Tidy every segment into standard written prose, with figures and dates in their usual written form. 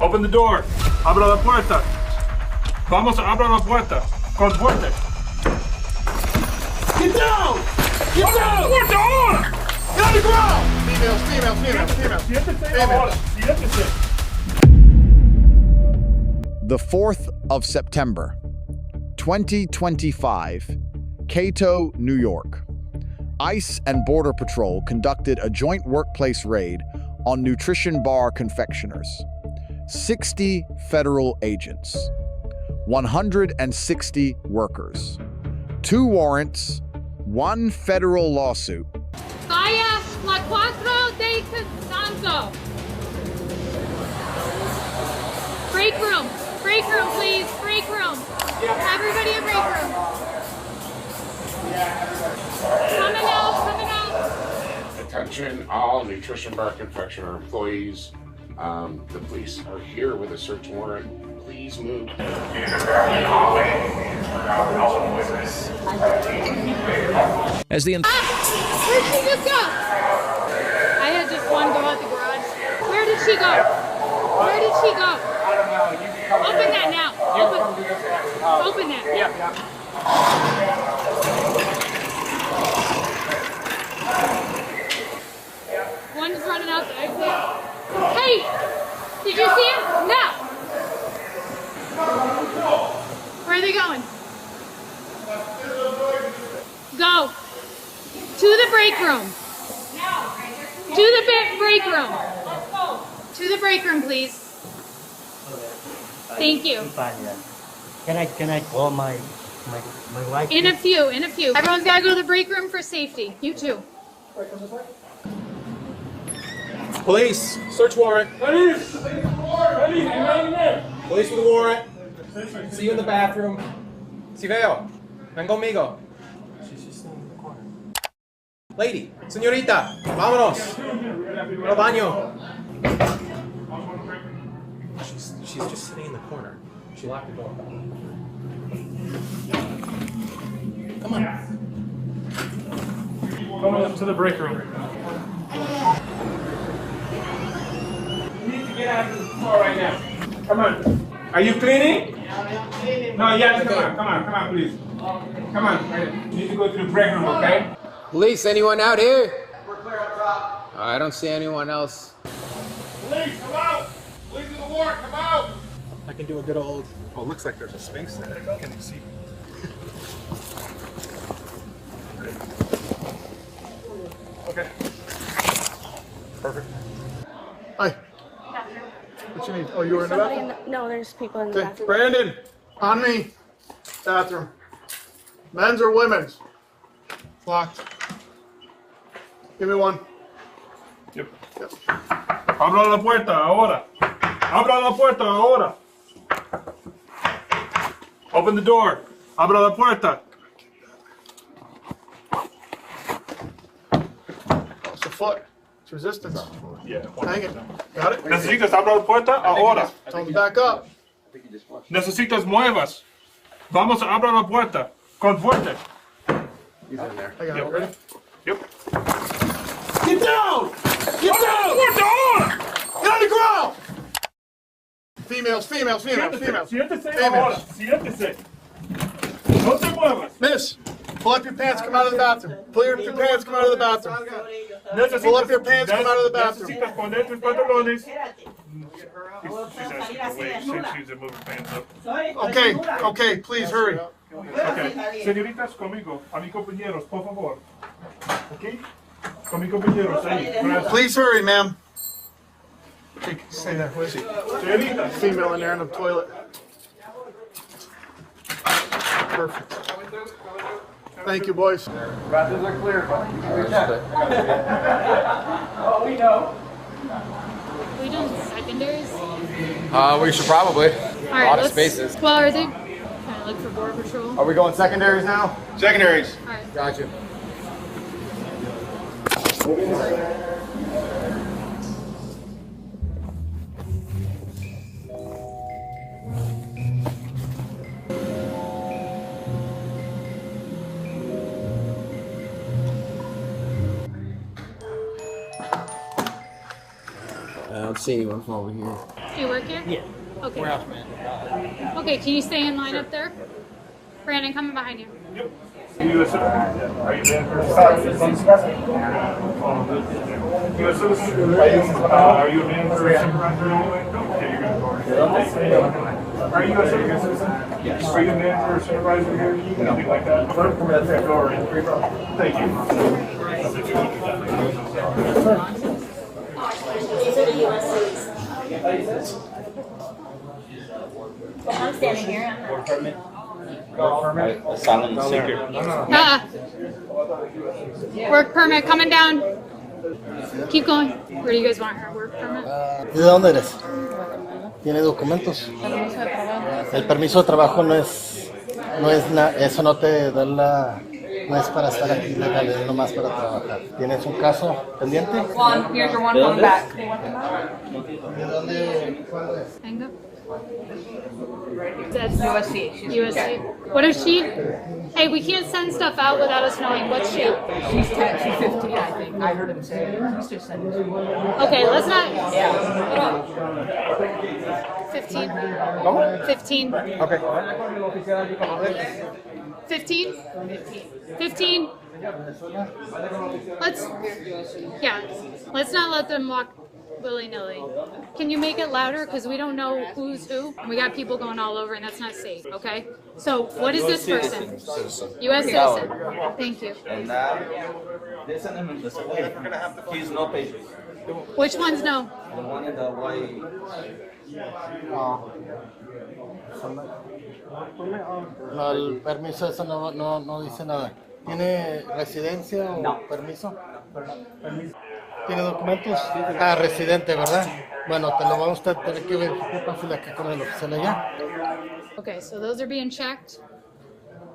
Open the door. Abra la puerta. Vamos, abra la puerta. Con fuerte. Get down! Get down! Fuerte ahora! Get on the ground! Females. Siéntese. The 4th of September, 2025, Cato, New York. ICE and Border Patrol conducted a joint workplace raid on Nutrition Bar Confectioners. 60 federal agents, 160 workers, 2 warrants, 1 federal lawsuit. Vaya la 4 de Counsel. Break room, please, break room. Everybody in break room. Coming out. Attention all Nutrition Bar Confectioner employees. The police are here with a search warrant. Please move. As the Where'd she just go? I had just one go out the garage. Where did she go? I don't know. You can come Open that now. Open that. Yeah. One's running out the exit. Hey! Did you see him? No! Where are they going? Go! To the break room. To the break room, please. Thank you. Can I call my wife? In a few. Everyone's gotta go to the break room for safety. You too. Police, search warrant. Police with a warrant. See you in the bathroom. Si veo. Ven conmigo. Lady, señorita, vámonos. Al baño. She's just sitting in the corner. She locked the door. Come on. Coming up to the break room. You need to get out of the floor right now. Come on. Are you cleaning? No, yes, come on, please. Come on, you need to go to the break room, okay? Police, anyone out here? We're clear up top. I don't see anyone else. Police, come out! Police with the warrant, come out! I can do a good old. Oh, it looks like there's a space there. Can you see? Okay. Perfect. Hi. What you need? Oh, you were in the bathroom? No, there's people in the Okay, bathroom. Brandon, on me. Bathroom. Men's or women's? Locked. Give me one. Yep. Abra la puerta ahora. Open the door. Abra la puerta. It's a foot. It's resistance. Yeah. Hang it. Got it? Necesitas abrir la puerta ahora. Tell them to back up. Necesitas muevas. Vamos, abra la puerta. Con fuerte. I got it. Ready? Yep. Get down! Get down! Fuerte ahora. Get on the ground! Females. Siéntese ahora. Siéntese. No te muevas. Miss, pull up your pants, come out of the bathroom. Pull up your pants, come out of the bathroom. Pull up your pants, come out of the bathroom. Necesitas poner tus pantalones. She's moving pants up. Okay, please hurry. Okay. Señoritas, conmigo. A mis compañeros, por favor. Okay? Con mis compañeros, ahí. Gracias. Please hurry, ma'am. Stay there. Where is she? Señoritas. Female in there in the toilet. Perfect. Thank you, boys. Bathrooms are clear, but Oh, we know. We doing secondaries? we should probably. All right, a lot of spaces. Well, are they trying to look for Border Patrol? Are we going secondaries now? Secondaries. All right. Gotcha. I don't see anyone from over here. Do you work here? Yeah. Okay. Warehouse man. Okay, can you stay in line up there? Brandon, coming behind you. U.S. Are you man first? U.S. citizen? Are you a man first supervisor anyway? Okay, you're gonna go. Are you a citizen? Yes. Are you a man first supervisor here? Anything like that? Thank you. These are the U.S. I'm standing here. Work permit. Asylum seeker. Work permit coming down. Keep going. Where do you guys want her work permit? ¿De dónde eres? ¿Tiene documentos? El permiso de trabajo no es eso no te da no es para estar aquí legal, es nomás para trabajar. ¿Tienes un caso pendiente? Juan, here's your one coming back. ¿De dónde? ¿Cuándo es? Hang up. That's USC. USC. What is she? Hey, we can't send stuff out without us knowing what's she. She's 10, she's 15, I think. I heard him say it. He's just saying. Okay, let's not. Yeah. 15. 15. Okay. 15. 15. Let's not let them walk willy-nilly. Can you make it louder? Because we don't know who's who. We got people going all over and that's not safe, okay? So what is this person? U.S. citizen. Thank you. And they sent him in the way. He's no papers. Which ones no? The one in the white. No, el permiso eso no dice nada. ¿Tiene residencia o permiso? ¿Tiene documentos? Ah, residente, ¿verdad? Bueno, te lo vamos a tener que verificar acá con el oficial allá. Okay, so those are being checked.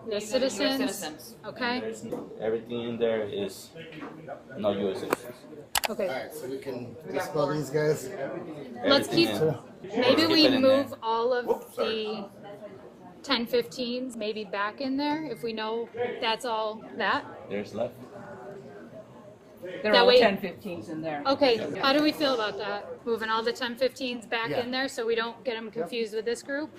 The citizens. Okay. Everything in there is no U.S. citizens. Okay. All right, so we can dispel these guys. Let's keep. Maybe we Keep it in move there. all of the 10-15s maybe back in there if we know that's all that. There's left. There That are way- 10-15s in there. Okay, how do we feel about that? Moving all the 10-15s back Yeah. in there so we don't get them confused with this group?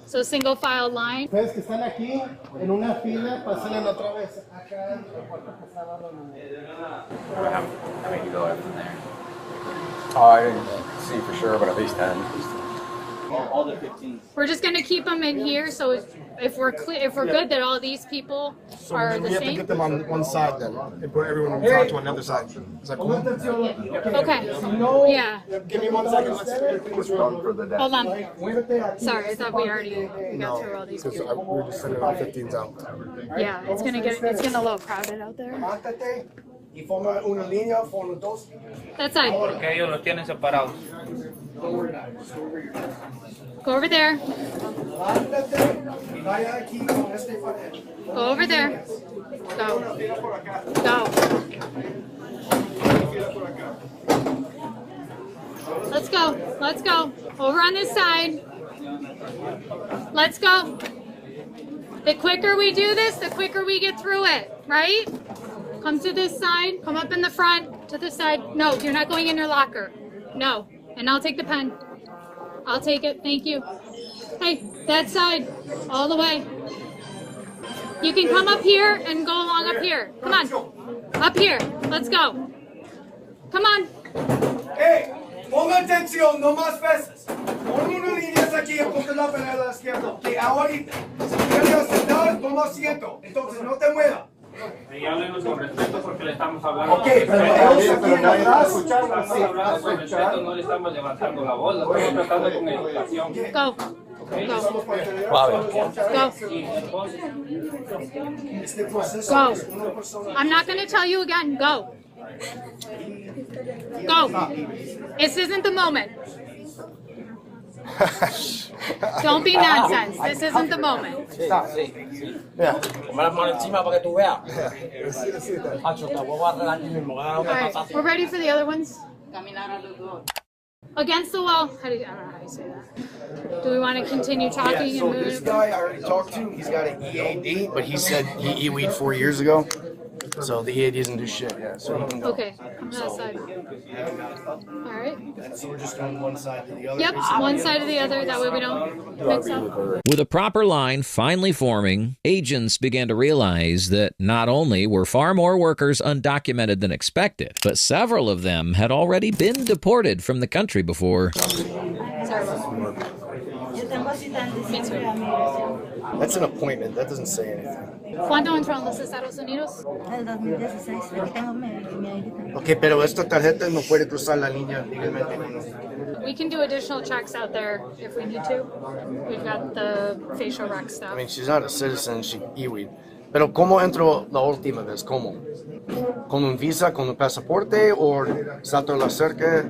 So single file line. Ustedes que están aquí en una fila, pasen en otra vez acá. How many go from there? Oh, I didn't see for sure, but at least 10. All the 15s. We're just gonna keep them in here so if we're clear, if we're good that all these people are We the have to same. get them on one side then, and put everyone on another side. Is that cool? Okay, yeah, Give me 1 second, let's clean this room. hold on. Sorry, I thought we already got through all these Because people. we're just sending all 15s out. Yeah, it's gonna get a little crowded out there. Levántate y forma una línea, forma dos. That side. Que ellos los tienen separados. Go over there. Levántate y vaya aquí con este pared. Go over there. Go. Go. Let's go. Let's go. Over on this side. Let's go. The quicker we do this, the quicker we get through it, right? Come to this side. Come up in the front. To the side. No, you're not going in your locker. No. And I'll take the pen. I'll take it. Thank you. Hey, that side. All the way. You can come up here and go along up here. Come on. Up here. Let's go. Come on. Hey, ponga atención, no más veces. Pon una línea aquí en punto la pelea a la izquierda. Que ahorita, si quieres sentar, toma asiento. Entonces no te muevas. Y háblenos con respeto porque le estamos hablando. Ok, pero ellos aquí en atrás. Estamos hablando con respeto, no le estamos levantando la voz, la estamos tratando con educación. Go. Go. Go. I'm not going to tell you again. Go. Go. This isn't the moment. Don't be nonsense. This isn't the moment. Ponme las manos encima para que tú veas. All right, we're ready for the other ones. Against the wall. I don't know how you say that. Do we want to continue talking and This move? guy I already talked to, he's got an EAD, but he said he E-weed 4 years ago. So the EAD doesn't do shit, yeah, so he can go. Okay, come to that side. All right. So we're just doing one side to the other? Yep, one side or the other, that way we don't mix up. With a proper line finally forming, agents began to realize that not only were far more workers undocumented than expected, but several of them had already been deported from the country before. That's an appointment, that doesn't say anything. ¿Cuándo entró en los Estados Unidos? El 2016, aquí tengo mi ID. Ok, pero esta tarjeta no puede cruzar la línea legalmente. We can do additional checks out there if we need to. We've got the facial rec stuff. I mean, she's not a citizen, she iwi. Pero ¿cómo entró la última vez? ¿Cómo? ¿Con un visa, con un pasaporte o salto a la cerca?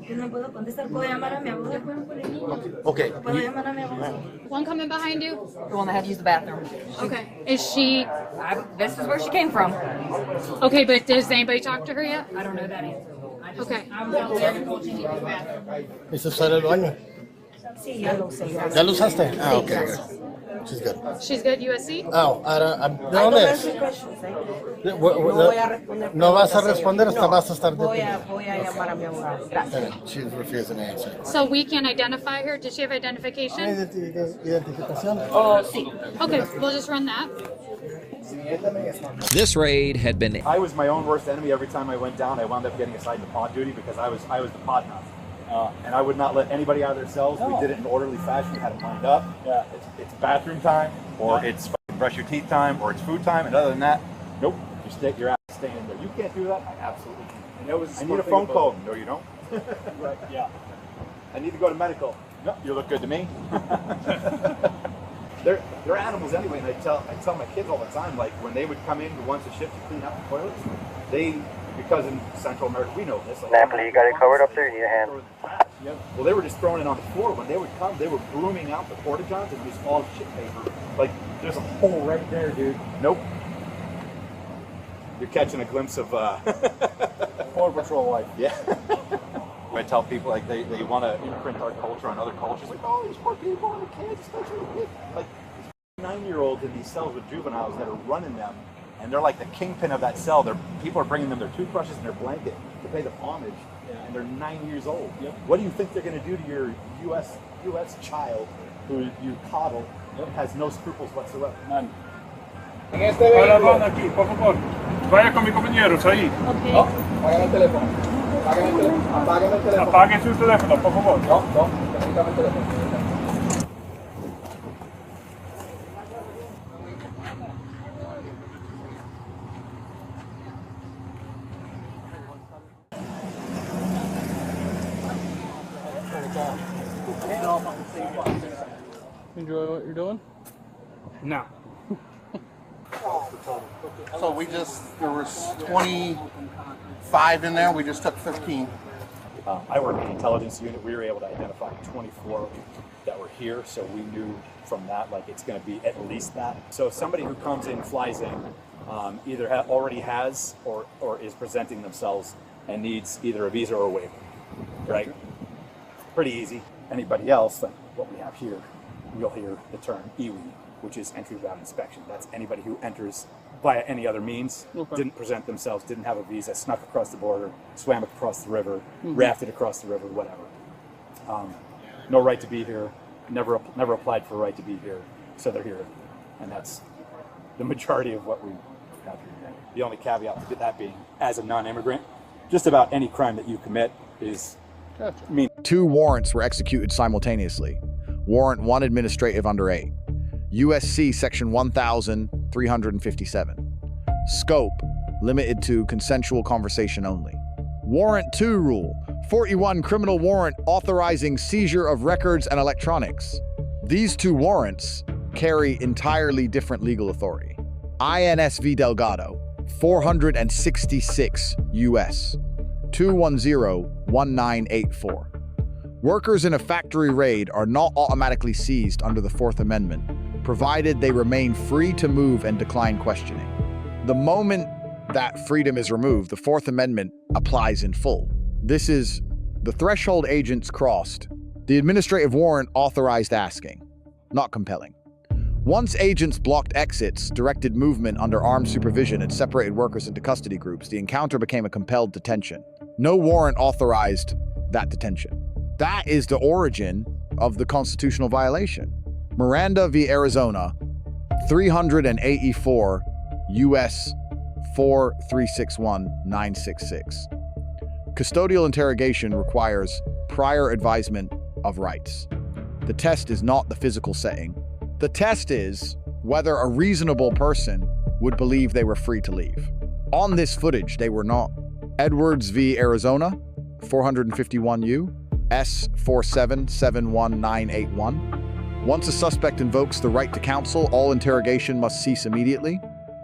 Yo no puedo contestar, puedo llamar a mi abogado. Okay. Puedo llamar a mi abogado. One coming behind you? The one that had to use the bathroom. Okay. Is she... This is where she came from. Okay, but does anybody talk to her yet? I don't know that answer. Okay. ¿Eso sale el baño? Sí, ya lo sé. ¿Ya lo usaste? Ah, ok. She's good. She's good, USC? Oh, ¿de dónde es? No vas a responder hasta vas a estar Voy a llamar a mi abogado. Gracias. She's refusing to answer. So we can identify her? Does she have identification? ¿Identificación? Oh, sí. Okay, we'll just run that. This raid had been... I was my own worst enemy. Every time I went down, I wound up getting assigned to pod duty because I was the pod nut. And I would not let anybody out of their cells. We did it in an orderly fashion. We had it lined up. Yeah. It's bathroom time, or it's brush your teeth time, or it's food time. And other than that, nope. Your ass is staying in there. You can't do that. I absolutely can't. I need a phone call. No, you don't. Right. Yeah. I need to go to medical. No, you look good to me. They're animals anyway, and I tell my kids all the time, like when they would come in once a shift to clean out the toilets, because in Central America we know this. Like, Napoli, you got it covered up there? You need a hand. Yeah. Well, they were just throwing it on the floor. When they would come, they were brooming out the porta-johns and just all shit paper. Like, there's a hole right there, dude. Nope. You're catching a glimpse of Border Patrol life. Yeah. I tell people, like, they want to imprint our culture on other cultures. Like, oh, these poor people and the kids, especially the kids. Like, 9-year-olds in these cells with juveniles that are running them, and they're like the kingpin of that cell. People are bringing them their toothbrushes and their blanket to pay them homage, and they're 9 years old. Yep. What do you think they're going to do to your U.S. child who you coddle has no scruples whatsoever? None. Aquí, por favor. Vaya con mis compañeros ahí. Okay. Oh, apaguen el teléfono. Apaguen el teléfono. Apaguen su teléfono, por favor. No, permítame el teléfono. Enjoy what you're doing? No. So there was 25 in there, we just took 15. I work in the intelligence unit. We were able to identify 24 that were here, so we knew from that, like, it's going to be at least that. So if somebody who comes in, flies in, either already has or is presenting themselves and needs either a visa or a waiver, right? Pretty easy. Anybody else, like what we have here, you'll hear the term IWI, which is entry without inspection. That's anybody who enters via any other means, didn't present themselves, didn't have a visa, snuck across the border, swam across the river, rafted across the river, whatever. No right to be here, never applied for a right to be here, so they're here. And that's the majority of what we have here. The only caveat to that being, as a non-immigrant, just about any crime that you commit is mean. 2 warrants were executed simultaneously. Warrant 1 administrative under 8. USC section 1357. Scope limited to consensual conversation only. Warrant 2 rule 41 criminal warrant authorizing seizure of records and electronics. These 2 warrants carry entirely different legal authority. INS v. Delgado 466 U.S. 210-1984. Workers in a factory raid are not automatically seized under the 4th Amendment, provided they remain free to move and decline questioning. The moment that freedom is removed, the 4th Amendment applies in full. This is the threshold agents crossed. The administrative warrant authorized asking, not compelling. Once agents blocked exits, directed movement under armed supervision, and separated workers into custody groups, the encounter became a compelled detention. No warrant authorized that detention. That is the origin of the constitutional violation. Miranda v. Arizona, 384 U.S. 4361966. Custodial interrogation requires prior advisement of rights. The test is not the physical setting. The test is whether a reasonable person would believe they were free to leave. On this footage, they were not. Edwards v. Arizona, 451 U.S. 4771981. Once a suspect invokes the right to counsel, all interrogation must cease immediately.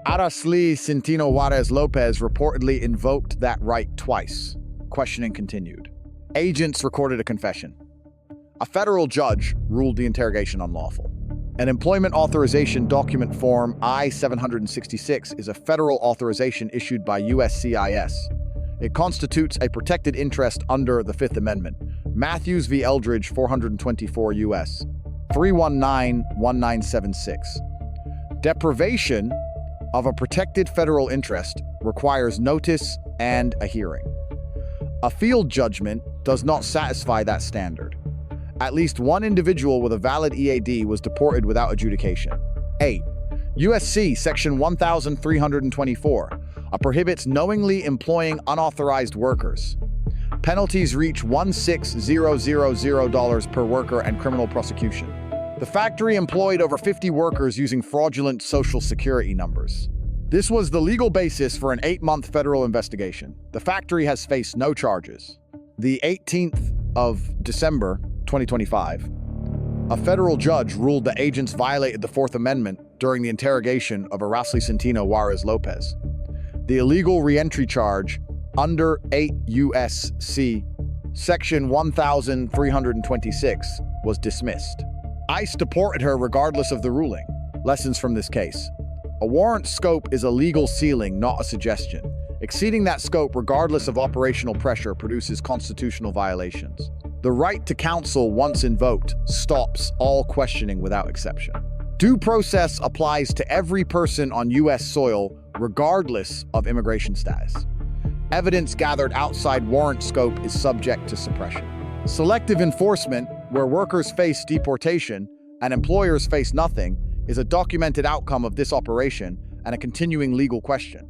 Araceli Centino Juarez Lopez reportedly invoked that right twice. Questioning continued. Agents recorded a confession. A federal judge ruled the interrogation unlawful. An employment authorization document form I-766 is a federal authorization issued by USCIS. It constitutes a protected interest under the Fifth Amendment. Matthews v. Eldridge, 424 U.S. 3191976. Deprivation of a protected federal interest requires notice and a hearing. A field judgment does not satisfy that standard. At least one individual with a valid EAD was deported without adjudication. 8. USC Section 1324 prohibits knowingly employing unauthorized workers. Penalties reach $16,000 per worker and criminal prosecution. The factory employed over 50 workers using fraudulent social security numbers. This was the legal basis for an 8-month federal investigation. The factory has faced no charges. The 18th of December, 2025, a federal judge ruled that agents violated the Fourth Amendment during the interrogation of Araceli Centino Juarez Lopez. The illegal reentry charge under 8 U.S.C. Section 1326 was dismissed. ICE deported her regardless of the ruling. Lessons from this case. A warrant scope is a legal ceiling, not a suggestion. Exceeding that scope regardless of operational pressure produces constitutional violations. The right to counsel, once invoked, stops all questioning without exception. Due process applies to every person on U.S. soil, regardless of immigration status. Evidence gathered outside warrant scope is subject to suppression. Selective enforcement, where workers face deportation and employers face nothing, is a documented outcome of this operation and a continuing legal question.